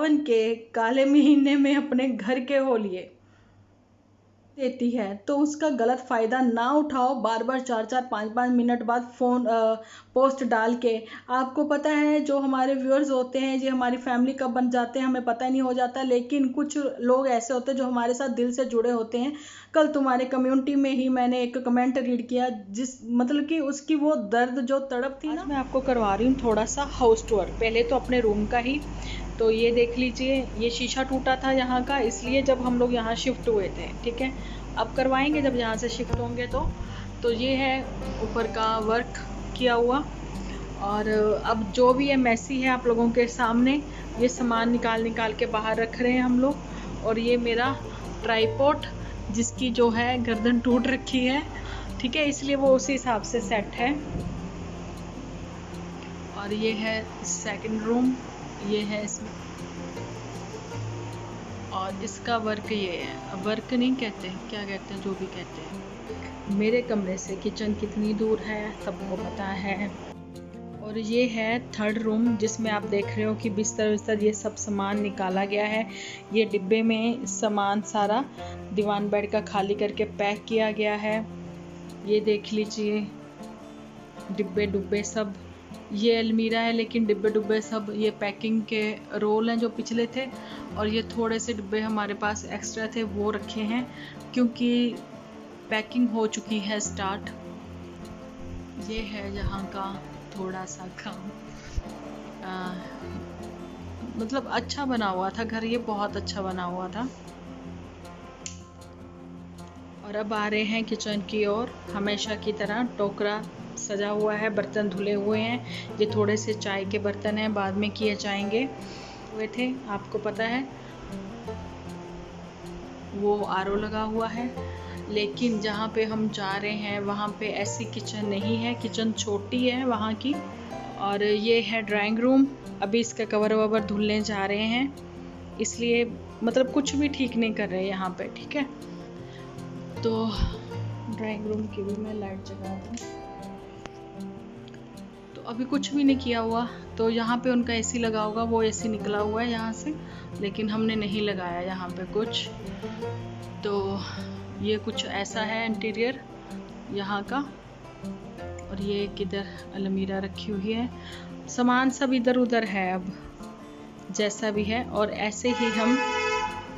सावन के काले महीने में अपने घर के हो लिए देती है, तो उसका गलत फ़ायदा ना उठाओ बार बार 4-4 5-5 मिनट बाद फ़ोन पोस्ट डाल के। आपको पता है जो हमारे व्यूअर्स होते हैं, जो हमारी फैमिली कब बन जाते हैं हमें पता ही नहीं हो जाता, लेकिन कुछ लोग ऐसे होते हैं जो हमारे साथ दिल से जुड़े होते हैं। कल तुम्हारे कम्युनिटी में ही मैंने एक कमेंट रीड किया, जिस मतलब कि उसकी वो दर्द जो तड़प थी ना। आज मैं आपको करवा रही हूँ थोड़ा सा हाउस टूर, पहले तो अपने रूम का ही। तो ये देख लीजिए, ये शीशा टूटा था यहाँ का, इसलिए जब हम लोग यहाँ शिफ्ट हुए थे, ठीक है। अब करवाएंगे जब यहाँ से शिफ्ट होंगे तो ये है ऊपर का वर्क किया हुआ। और अब जो भी है मैसी है आप लोगों के सामने, ये सामान निकाल के बाहर रख रहे हैं हम लोग। और ये मेरा ट्राइपॉड जिसकी जो है गर्दन टूट रखी है, ठीक है, इसलिए वो उसी हिसाब से सेट है। और ये है सेकंड रूम, ये है इसमें, और इसका वर्क ये है, वर्क नहीं कहते, क्या कहते हैं, जो भी कहते हैं। मेरे कमरे से किचन कितनी दूर है सबको पता है। और ये है थर्ड रूम जिसमें आप देख रहे हो कि बिस्तर ये सब सामान निकाला गया है। ये डिब्बे में सामान सारा दीवान बेड का खाली करके पैक किया गया है। ये देख लीजिए डिब्बे डुब्बे सब। ये अलमीरा है लेकिन डिब्बे डुब्बे सब ये पैकिंग के रोल हैं जो पिछले थे। और ये थोड़े से डिब्बे हमारे पास एक्स्ट्रा थे वो रखे हैं क्योंकि पैकिंग हो चुकी है स्टार्ट। ये है यहाँ का थोड़ा सा काम, मतलब अच्छा बना हुआ था घर, ये बहुत अच्छा बना हुआ था। और अब आ रहे हैं किचन की ओर। हमेशा की तरह टोकरा सजा हुआ है, बर्तन धुले हुए हैं। ये थोड़े से चाय के बर्तन हैं, बाद में किए जाएंगे हुए थे, आपको पता है। वो आरओ लगा हुआ है, लेकिन जहाँ पे हम जा रहे हैं वहाँ पे ऐसी किचन नहीं है, किचन छोटी है वहाँ की। और ये है ड्राइंग रूम, अभी इसका कवर ववर धुलने जा रहे हैं, इसलिए मतलब कुछ भी ठीक नहीं कर रहे यहाँ पे, ठीक है। तो ड्राइंग रूम की भी मैं लाइट जगा दूँ। तो अभी कुछ भी नहीं किया हुआ, तो यहाँ पे उनका एसी लगा होगा, वो एसी निकला हुआ है यहाँ से, लेकिन हमने नहीं लगाया यहाँ पे कुछ। तो ये कुछ ऐसा है इंटीरियर यहाँ का। और ये किधर अलमीरा रखी हुई है, सामान सब इधर उधर है अब जैसा भी है। और ऐसे ही हम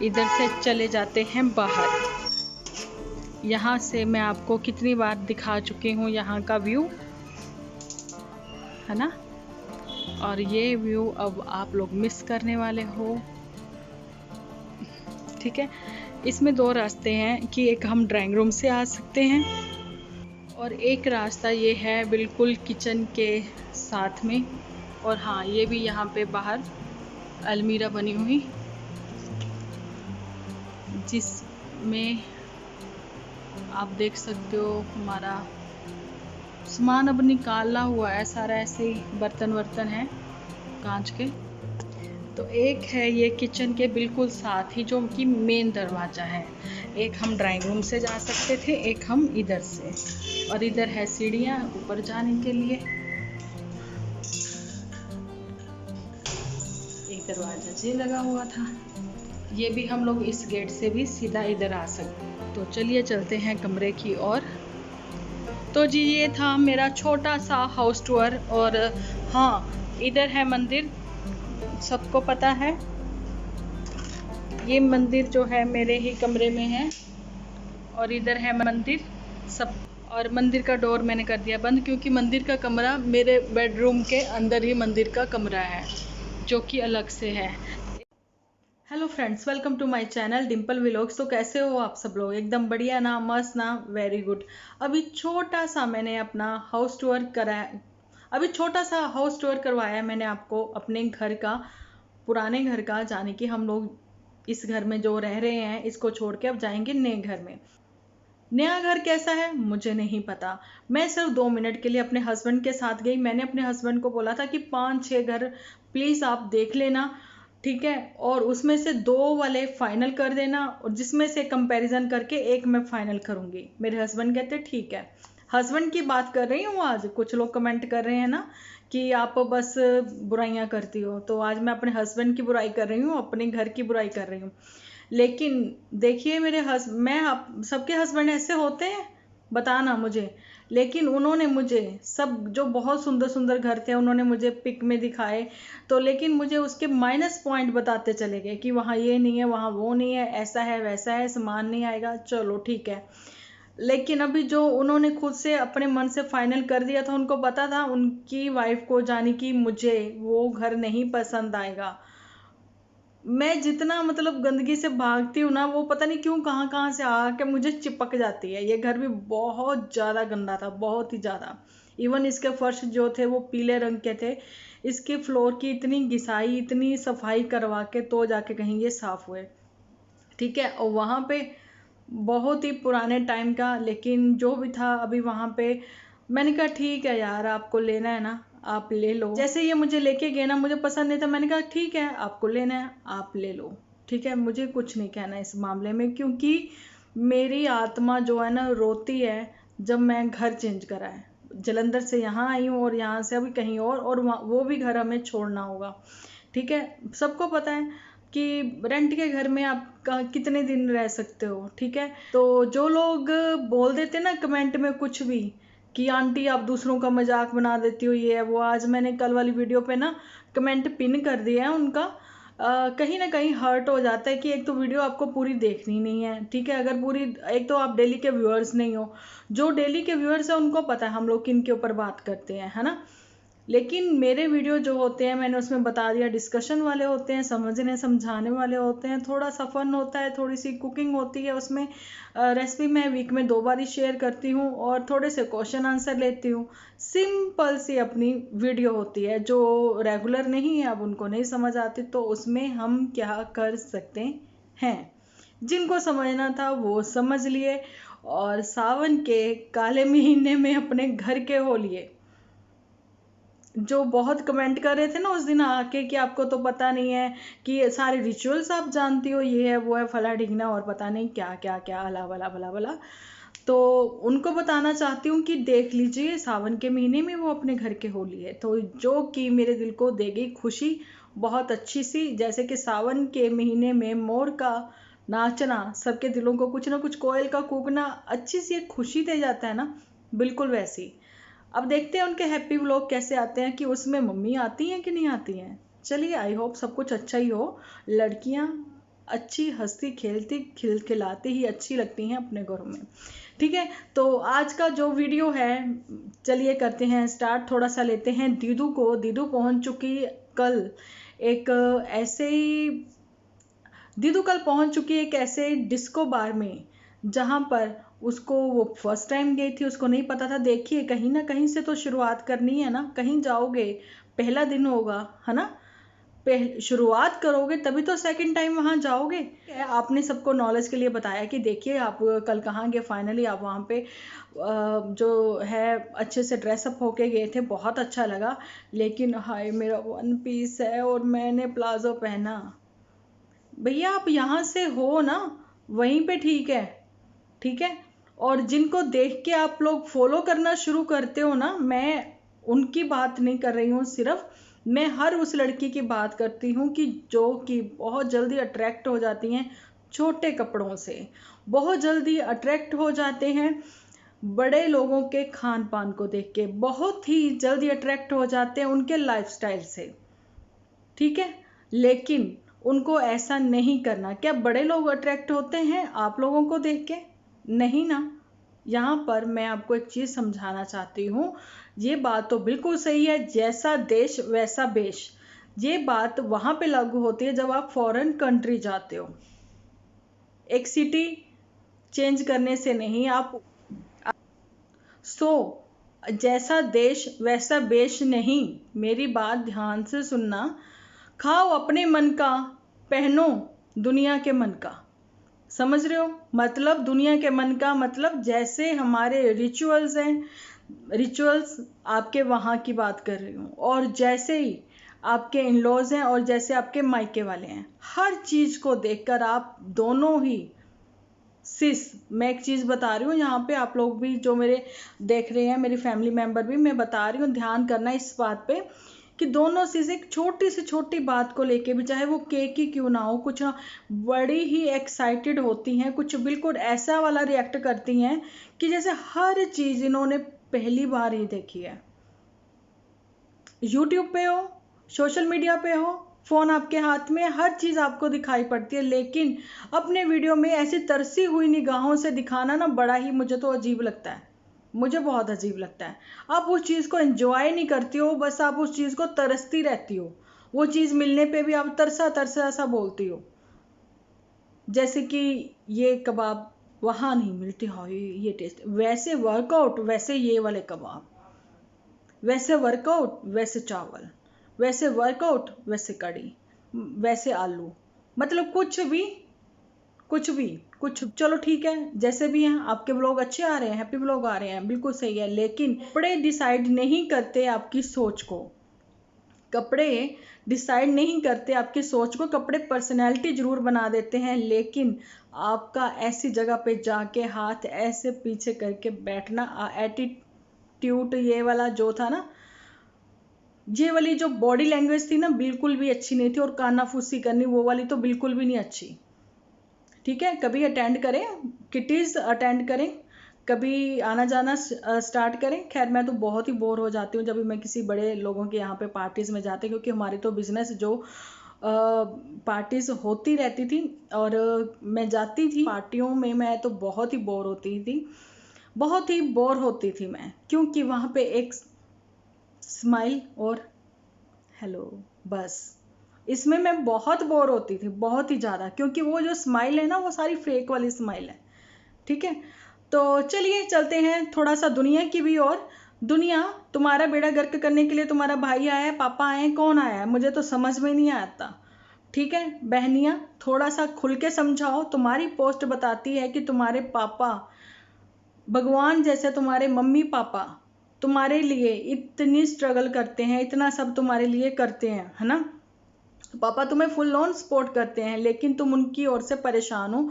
इधर से चले जाते हैं बाहर। यहाँ से मैं आपको कितनी बार दिखा चुकी हूँ यहाँ का व्यू, है ना। और ये व्यू अब आप लोग मिस करने वाले हो, ठीक है। इसमें दो रास्ते हैं कि एक हम ड्राइंग रूम से आ सकते हैं और एक रास्ता ये है बिल्कुल किचन के साथ में। और हाँ, ये भी यहाँ पे बाहर अलमीरा बनी हुई जिसमें आप देख सकते हो हमारा सामान अब निकाला हुआ है सारा, ऐसे ही बर्तन वर्तन है कांच के। तो एक है ये किचन के बिल्कुल साथ ही जो कि मेन दरवाज़ा है। एक हम ड्राइंग रूम से जा सकते थे, एक हम इधर से। और इधर है सीढ़ियाँ ऊपर जाने के लिए। एक दरवाज़ा जी लगा हुआ था, ये भी हम लोग इस गेट से भी सीधा इधर आ सकते। तो चलिए चलते हैं कमरे की ओर। तो जी ये था मेरा छोटा सा हाउस टूर। और हाँ, इधर है मंदिर, सबको पता है। ये मंदिर जो है मेरे ही कमरे में है और इधर है मंदिर सब। और मंदिर का डोर मैंने कर दिया बंद क्योंकि मंदिर का कमरा मेरे बेडरूम के अंदर ही मंदिर का कमरा है जो कि अलग से है। Hello friends, welcome to my channel Dimple vlogs. तो कैसे हो आप सब लोग? एकदम बढ़िया ना, मस्त ना, वेरी गुड। अभी छोटा सा मैंने अपना हाउस टूर कराया, अभी छोटा सा हाउस टूर करवाया मैंने आपको अपने घर का, पुराने घर का। जाने कि हम लोग इस घर में जो रह रहे हैं इसको छोड़ के अब जाएंगे नए घर में। नया घर कैसा है मुझे नहीं पता, मैं सिर्फ 2 मिनट के लिए अपने हस्बैंड के साथ गई। मैंने अपने हस्बैंड को बोला था कि 5-6 घर प्लीज़ आप देख लेना, ठीक है, और उसमें से 2 वाले फाइनल कर देना और जिसमें से कंपैरिजन करके एक मैं फाइनल करूंगी। मेरे हस्बैंड कहते ठीक है। हस्बैंड की बात कर रही हूँ आज। कुछ लोग कमेंट कर रहे हैं ना कि आप बस बुराइयां करती हो। तो आज मैं अपने हस्बैंड की बुराई कर रही हूँ, अपने घर की बुराई कर रही हूँ। लेकिन देखिए सबके हस्बैंड ऐसे होते हैं, बताना मुझे। लेकिन उन्होंने मुझे सब जो बहुत सुंदर सुंदर घर थे उन्होंने मुझे पिक में दिखाए, तो लेकिन मुझे उसके माइनस पॉइंट बताते चले गए कि वहाँ ये नहीं है, वहाँ वो नहीं है, ऐसा है वैसा है, सामान नहीं आएगा। चलो ठीक है। लेकिन अभी जो उन्होंने खुद से अपने मन से फाइनल कर दिया था, उनको पता था उनकी वाइफ को, जानी कि मुझे वो घर नहीं पसंद आएगा। मैं जितना मतलब गंदगी से भागती हूँ ना, वो पता नहीं क्यों कहाँ कहाँ से आके मुझे चिपक जाती है। ये घर भी बहुत ज़्यादा गंदा था, बहुत ही ज़्यादा। इवन इसके फर्श जो थे वो पीले रंग के थे। इसके फ्लोर की इतनी घिसाई, इतनी सफाई करवा के तो जाके कहीं ये साफ हुए। ठीक है। और वहाँ पे बहुत ही पुराने टाइम का, लेकिन जो भी था अभी वहाँ पे मैंने कहा ठीक है यार, आपको लेना है ना आप ले लो। जैसे ये मुझे लेके गए ना, मुझे पसंद नहीं था, मैंने कहा ठीक है आपको लेना है आप ले लो। ठीक है, मुझे कुछ नहीं कहना इस मामले में, क्योंकि मेरी आत्मा जो है ना रोती है जब मैं घर चेंज करा है। जलंधर से यहाँ आई हूँ और यहाँ से अभी कहीं और वो भी घर हमें छोड़ना होगा। ठीक है, सबको पता है कि रेंट के घर में आप कितने दिन रह सकते हो। ठीक है, तो जो लोग बोल देते ना कमेंट में कुछ भी कि आंटी आप दूसरों का मजाक बना देती हो, ये है वो, आज मैंने कल वाली वीडियो पे ना कमेंट पिन कर दिया है उनका। कहीं ना कहीं हर्ट हो जाता है कि एक तो वीडियो आपको पूरी देखनी नहीं है। ठीक है, अगर पूरी, एक तो आप डेली के व्यूअर्स नहीं हो। जो डेली के व्यूअर्स है उनको पता है हम लोग किन के ऊपर बात करते हैं, है ना। लेकिन मेरे वीडियो जो होते हैं, मैंने उसमें बता दिया, डिस्कशन वाले होते हैं, समझने समझाने वाले होते हैं, थोड़ा सा फन होता है, थोड़ी सी कुकिंग होती है उसमें। रेसिपी मैं वीक में 2 बार ही शेयर करती हूँ और थोड़े से क्वेश्चन आंसर लेती हूँ। सिंपल सी अपनी वीडियो होती है। जो रेगुलर नहीं है, अब उनको नहीं समझ आती, तो उसमें हम क्या कर सकते हैं। जिनको समझना था वो समझ लिए, और सावन के काले महीने में अपने घर के हो लिए। जो बहुत कमेंट कर रहे थे ना उस दिन आके कि आपको तो पता नहीं है कि सारे रिचुअल्स आप जानती हो, ये है वो है फला ढिकना और पता नहीं क्या क्या क्या, अला भला भला भला। तो उनको बताना चाहती हूँ कि देख लीजिए, सावन के महीने में वो अपने घर के होली है, तो जो कि मेरे दिल को देगी खुशी बहुत अच्छी सी। जैसे कि सावन के महीने में मोर का नाचना सबके दिलों को, कुछ ना कुछ कोयल का कूकना अच्छी सी एक खुशी दे जाता है ना, बिल्कुल वैसी। अब देखते हैं उनके हैप्पी व्लॉग कैसे आते हैं, कि उसमें मम्मी आती हैं कि नहीं आती हैं। चलिए, आई होप सब कुछ अच्छा ही हो। लड़कियां अच्छी हंसती खेलती खिलखिलाती ही अच्छी लगती हैं अपने घरों में। ठीक है, तो आज का जो वीडियो है, चलिए करते हैं स्टार्ट। थोड़ा सा लेते हैं दीदू को। दीदू पहुंच चुकी कल एक ऐसे ही दीदू कल पहुंच चुकी है एक ऐसे डिस्को बार में, जहां पर उसको, वो फर्स्ट टाइम गई थी, उसको नहीं पता था। देखिए, कहीं ना कहीं से तो शुरुआत करनी है ना, कहीं जाओगे पहला दिन होगा, है ना। शुरुआत करोगे तभी तो सेकंड टाइम वहां जाओगे। आपने सबको नॉलेज के लिए बताया कि देखिए आप कल कहाँ गए, फाइनली आप वहां पे जो है अच्छे से ड्रेसअप होके गए थे, बहुत अच्छा लगा। लेकिन हाय, मेरा वन पीस है और मैंने प्लाजो पहना। भैया आप यहाँ से हो ना, वहीं पे ठीक है। ठीक है, और जिनको देख के आप लोग फॉलो करना शुरू करते हो ना, मैं उनकी बात नहीं कर रही हूँ सिर्फ, मैं हर उस लड़की की बात करती हूँ कि जो कि बहुत जल्दी अट्रैक्ट हो जाती हैं छोटे कपड़ों से, बहुत जल्दी अट्रैक्ट हो जाते हैं बड़े लोगों के खान पान को देख के, बहुत ही जल्दी अट्रैक्ट हो जाते हैं उनके लाइफस्टाइल से। ठीक है, लेकिन उनको ऐसा नहीं करना। क्या बड़े लोग अट्रैक्ट होते हैं आप लोगों को देख के? नहीं ना। यहाँ पर मैं आपको एक चीज समझाना चाहती हूँ। ये बात तो बिल्कुल सही है, जैसा देश वैसा बेश। ये बात वहां पे लागू होती है जब आप फॉरेन कंट्री जाते हो। एक सिटी चेंज करने से नहीं आप सो जैसा देश वैसा बेश नहीं। मेरी बात ध्यान से सुनना। खाओ अपने मन का, पहनो दुनिया के मन का। समझ रहे हो? मतलब दुनिया के मन का मतलब जैसे हमारे रिचुअल्स हैं, रिचुअल्स आपके वहाँ की बात कर रही हूँ, और जैसे ही आपके इन लॉज हैं और जैसे आपके मायके वाले हैं, हर चीज को देखकर आप दोनों ही सिस, मैं एक चीज़ बता रही हूँ यहाँ पे, आप लोग भी जो मेरे देख रहे हैं, मेरी फैमिली मेम्बर भी, मैं बता रही हूँ, ध्यान करना इस बात पे कि दोनों सिस एक छोटी से छोटी बात को लेके भी, चाहे वो केक ही क्यों ना हो, कुछ बड़ी ही एक्साइटेड होती हैं, कुछ बिल्कुल ऐसा वाला रिएक्ट करती हैं कि जैसे हर चीज़ इन्होंने पहली बार ही देखी है। यूट्यूब पे हो, सोशल मीडिया पे हो, फ़ोन आपके हाथ में, हर चीज़ आपको दिखाई पड़ती है, लेकिन अपने वीडियो में ऐसी तरसी हुई निगाहों से दिखाना ना बड़ा ही मुझे तो अजीब लगता है, मुझे बहुत अजीब लगता है। आप उस चीज़ को एंजॉय नहीं करती हो, बस आप उस चीज़ को तरसती रहती हो, वो चीज़ मिलने पे भी आप तरसा तरसा सा बोलती हो, जैसे कि ये कबाब वहाँ नहीं मिलती, हाँ ये टेस्ट, वैसे वर्कआउट वैसे ये वाले कबाब, वैसे वर्कआउट वैसे चावल, वैसे वर्कआउट वैसे कड़ी, वैसे आलू, मतलब कुछ भी कुछ, चलो ठीक है, जैसे भी हैं, आपके व्लॉग अच्छे आ रहे हैं, हैप्पी व्लॉग आ रहे हैं, बिल्कुल सही है, लेकिन कपड़े डिसाइड नहीं करते आपकी सोच को, कपड़े डिसाइड नहीं करते आपकी सोच को, कपड़े पर्सनैलिटी जरूर बना देते हैं, लेकिन आपका ऐसी जगह पे जाके हाथ ऐसे पीछे करके बैठना, एटीट्यूड ये वाला जो था ना, ये वाली जो बॉडी लैंग्वेज थी ना, बिल्कुल भी अच्छी नहीं थी, और कानाफूसी करनी वो वाली तो बिल्कुल भी नहीं अच्छी। ठीक है, कभी अटेंड करें, किटीज़ अटेंड करें, कभी आना जाना स्टार्ट करें। खैर मैं तो बहुत ही बोर हो जाती हूँ जब भी मैं किसी बड़े लोगों के यहाँ पे पार्टीज़ में जाती हूँ, क्योंकि हमारी तो बिजनेस जो पार्टीज़ होती रहती थी, और मैं जाती थी पार्टियों में, मैं तो बहुत ही बोर होती थी, बहुत ही बोर होती थी मैं, क्योंकि वहाँ पे एक स्माइल और हेलो, बस इसमें मैं बहुत बोर होती थी, बहुत ही ज़्यादा, क्योंकि वो जो स्माइल है ना, वो सारी फेक वाली स्माइल है। ठीक है, तो चलिए चलते हैं थोड़ा सा दुनिया की भी और। दुनिया, तुम्हारा बेड़ा गर्क करने के लिए तुम्हारा भाई आया है, पापा आए हैं, कौन आया है, मुझे तो समझ में नहीं आता। ठीक है बहनियाँ, थोड़ा सा खुल के समझाओ, तुम्हारी पोस्ट बताती है कि तुम्हारे पापा भगवान जैसे, तुम्हारे मम्मी पापा तुम्हारे लिए इतनी स्ट्रगल करते हैं, इतना सब तुम्हारे लिए करते हैं, है ना। पापा तुम्हें फुल ऑन सपोर्ट करते हैं, लेकिन तुम उनकी ओर से परेशान हो।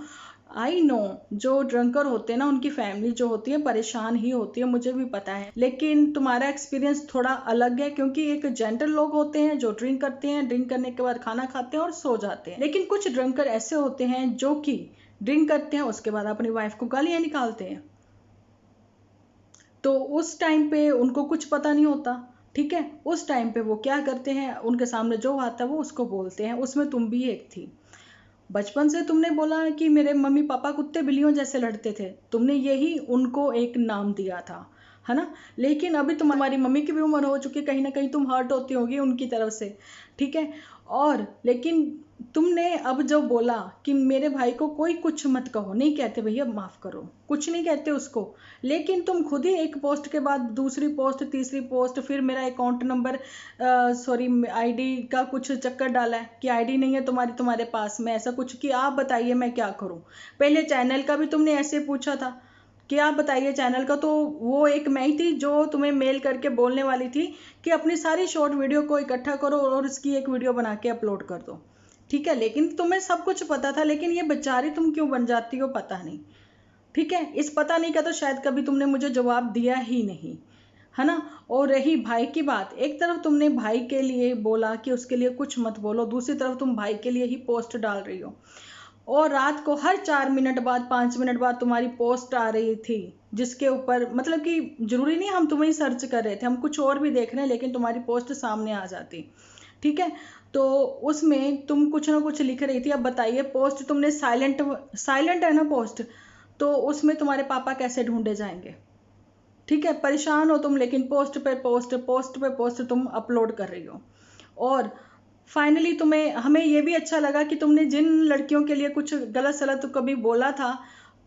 आई नो, जो ड्रंकर होते हैं ना, उनकी फैमिली जो होती है परेशान ही होती है, मुझे भी पता है, लेकिन तुम्हारा एक्सपीरियंस थोड़ा अलग है, क्योंकि एक जेंटल लोग होते हैं जो ड्रिंक करते हैं, ड्रिंक करने के बाद खाना खाते हैं और सो जाते हैं, लेकिन कुछ ड्रंकर ऐसे होते हैं जो कि ड्रिंक करते हैं, उसके बाद अपनी वाइफ को गालियाँ निकालते हैं, तो उस टाइम पे उनको कुछ पता नहीं होता। ठीक है, उस टाइम पे वो क्या करते हैं, उनके सामने जो आता है वो उसको बोलते हैं, उसमें तुम भी एक थी। बचपन से तुमने बोला है कि मेरे मम्मी पापा कुत्ते बिल्लियों जैसे लड़ते थे, तुमने यही उनको एक नाम दिया था, है ना। लेकिन अभी तुम्हारी मम्मी की भी उम्र हो चुकी है, कहीं ना कहीं तुम हर्ट होती होगी उनकी तरफ से। ठीक है, और लेकिन तुमने अब जो बोला कि मेरे भाई को कोई कुछ मत कहो, नहीं कहते भैया, माफ़ करो, कुछ नहीं कहते उसको, लेकिन तुम खुद ही एक पोस्ट के बाद दूसरी पोस्ट, तीसरी पोस्ट, फिर मेरा अकाउंट नंबर, सॉरी आईडी का कुछ चक्कर डाला है कि आईडी नहीं है तुम्हारे पास में, ऐसा कुछ कि आप बताइए मैं क्या करूं। पहले चैनल का भी तुमने ऐसे पूछा था कि आप बताइए चैनल का, तो वो एक मैं ही थी जो तुम्हें मेल करके बोलने वाली थी कि अपनी सारी शॉर्ट वीडियो को इकट्ठा करो और इसकी एक वीडियो बना के अपलोड कर दो। ठीक है, लेकिन तुम्हें सब कुछ पता था, लेकिन ये बेचारी तुम क्यों बन जाती हो पता नहीं। ठीक है, इस पता नहीं का तो शायद कभी तुमने मुझे जवाब दिया ही नहीं, है ना। और रही भाई की बात, एक तरफ तुमने भाई के लिए बोला कि उसके लिए कुछ मत बोलो, दूसरी तरफ तुम भाई के लिए ही पोस्ट डाल रही हो, और रात को हर 4 मिनट बाद 5 मिनट बाद तुम्हारी पोस्ट आ रही थी, जिसके ऊपर मतलब कि जरूरी नहीं हम तुम्हें सर्च कर रहे थे, हम कुछ और भी देख रहे हैं, लेकिन तुम्हारी पोस्ट सामने आ जाती। ठीक है, तो उसमें तुम कुछ ना कुछ लिख रही थी। अब बताइए, पोस्ट तुमने साइलेंट साइलेंट है ना पोस्ट, तो उसमें तुम्हारे पापा कैसे ढूंढे जाएंगे। ठीक है, परेशान हो तुम, लेकिन पोस्ट पे पोस्ट, पोस्ट पे पोस्ट तुम अपलोड कर रही हो। और फाइनली तुम्हें, हमें ये भी अच्छा लगा कि तुमने जिन लड़कियों के लिए कुछ गलत सलत कभी बोला था,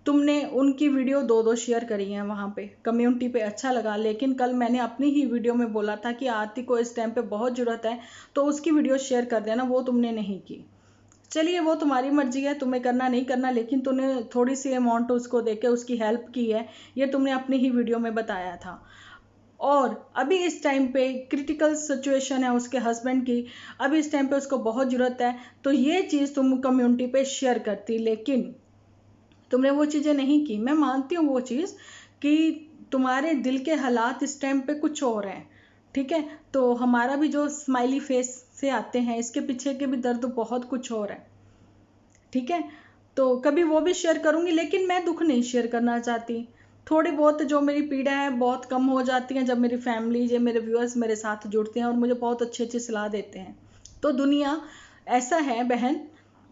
तुमने उनकी वीडियो 2-2 शेयर करी हैं वहाँ पे कम्युनिटी पे, अच्छा लगा। लेकिन कल मैंने अपनी ही वीडियो में बोला था कि आरती को इस टाइम पे बहुत ज़रूरत है, तो उसकी वीडियो शेयर कर देना, वो तुमने नहीं की। चलिए, वो तुम्हारी मर्जी है, तुम्हें करना नहीं करना, लेकिन तुमने थोड़ी सी अमाउंट उसको देके उसकी हेल्प की है, ये तुमने अपनी ही वीडियो में बताया था। और अभी इस टाइम पे क्रिटिकल सिचुएशन है उसके हस्बैंड की, अभी इस टाइम पे उसको बहुत ज़रूरत है, तो ये चीज़ तुम कम्युनिटी पे शेयर करती, लेकिन तुमने वो चीज़ें नहीं की। मैं मानती हूँ वो चीज़ कि तुम्हारे दिल के हालात इस टाइम पे कुछ और हैं, ठीक है। तो हमारा भी जो स्माइली फेस से आते हैं, इसके पीछे के भी दर्द बहुत कुछ और है, ठीक है। तो कभी वो भी शेयर करूंगी, लेकिन मैं दुख नहीं शेयर करना चाहती। थोड़ी बहुत जो मेरी पीड़ा है बहुत कम हो जाती है जब मेरी फैमिली, जो मेरे व्यूअर्स मेरे साथ जुड़ते हैं और मुझे बहुत अच्छी अच्छी सलाह देते हैं। तो दुनिया ऐसा है बहन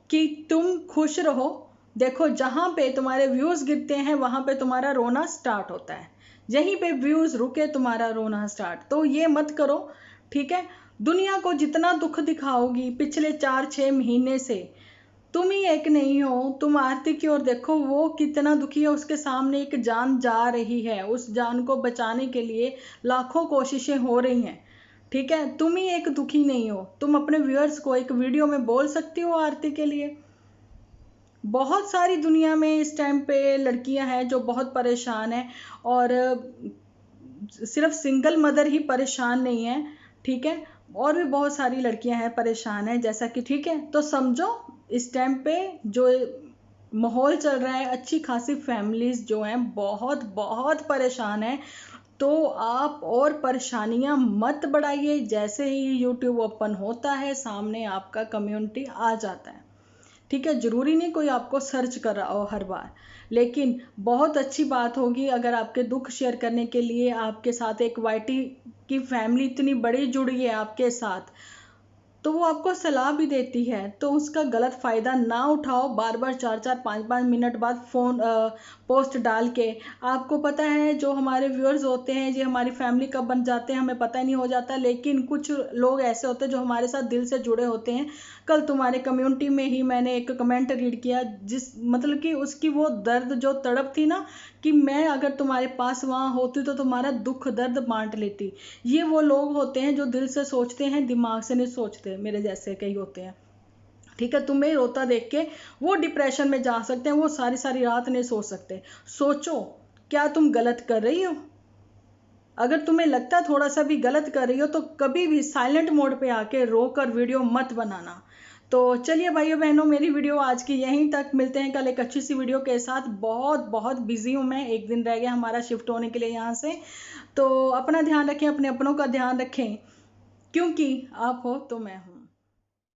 कि तुम खुश रहो। देखो, जहाँ पे तुम्हारे व्यूज गिरते हैं वहां पे तुम्हारा रोना स्टार्ट होता है, यहीं पे व्यूज रुके तुम्हारा रोना स्टार्ट। तो ये मत करो, ठीक है। दुनिया को जितना दुख दिखाओगी पिछले 4-6 महीने से, तुम ही एक नहीं हो। तुम आरती की ओर देखो, वो कितना दुखी है, उसके सामने एक जान जा रही है, उस जान को बचाने के लिए लाखों कोशिशें हो रही हैं, ठीक है। तुम ही एक दुखी नहीं हो। तुम अपने व्यूअर्स को एक वीडियो में बोल सकती हो आरती के लिए। बहुत सारी दुनिया में इस टाइम पे लड़कियां हैं जो बहुत परेशान हैं, और सिर्फ सिंगल मदर ही परेशान नहीं है, ठीक है। और भी बहुत सारी लड़कियां हैं परेशान हैं, जैसा कि, ठीक है। तो समझो इस टाइम पे जो माहौल चल रहा है, अच्छी खासी फैमिलीज जो हैं बहुत बहुत परेशान हैं। तो आप और परेशानियां मत बढ़ाइए। जैसे ही यूट्यूब ओपन होता है सामने आपका कम्युनिटी आ जाता है, ठीक है। जरूरी नहीं कोई आपको सर्च कर रहा हो हर बार, लेकिन बहुत अच्छी बात होगी अगर आपके दुख शेयर करने के लिए आपके साथ एक वाईटी की फैमिली इतनी बड़ी जुड़ी है आपके साथ, तो वो आपको सलाह भी देती है। तो उसका गलत फायदा ना उठाओ, बार बार 4-4 5-5 मिनट बाद फोन पोस्ट डाल के। आपको पता है जो हमारे व्यूअर्स होते हैं, ये हमारी फैमिली कब बन जाते हैं हमें पता ही नहीं हो जाता, लेकिन कुछ लोग ऐसे होते हैं जो हमारे साथ दिल से जुड़े होते हैं। कल तुम्हारे कम्युनिटी में ही मैंने एक कमेंट रीड किया, जिस मतलब कि उसकी वो दर्द जो तड़प थी ना, कि मैं अगर तुम्हारे पास वहां होती तो तुम्हारा दुख दर्द बांट लेती। ये वो लोग होते हैं जो दिल से सोचते हैं, दिमाग से नहीं सोचते। मेरे जैसे कई होते हैं, ठीक है। तुम्हें रोता देख के वो डिप्रेशन में जा सकते हैं, वो सारी सारी रात नहीं सो सकते। सोचो, क्या तुम गलत कर रही हो? अगर तुम्हें लगता है थोड़ा सा भी गलत कर रही हो तो कभी भी साइलेंट मोड पे आके रोकर वीडियो मत बनाना। तो चलिए भाइयों बहनों, मेरी वीडियो आज की यहीं तक। मिलते हैं कल एक अच्छी सी वीडियो के साथ। बहुत बहुत बिजी हूँ मैं, एक दिन रह गया हमारा शिफ्ट होने के लिए यहाँ से। तो अपना ध्यान रखें, अपने अपनों का ध्यान रखें, क्योंकि आप हो तो मैं हूँ।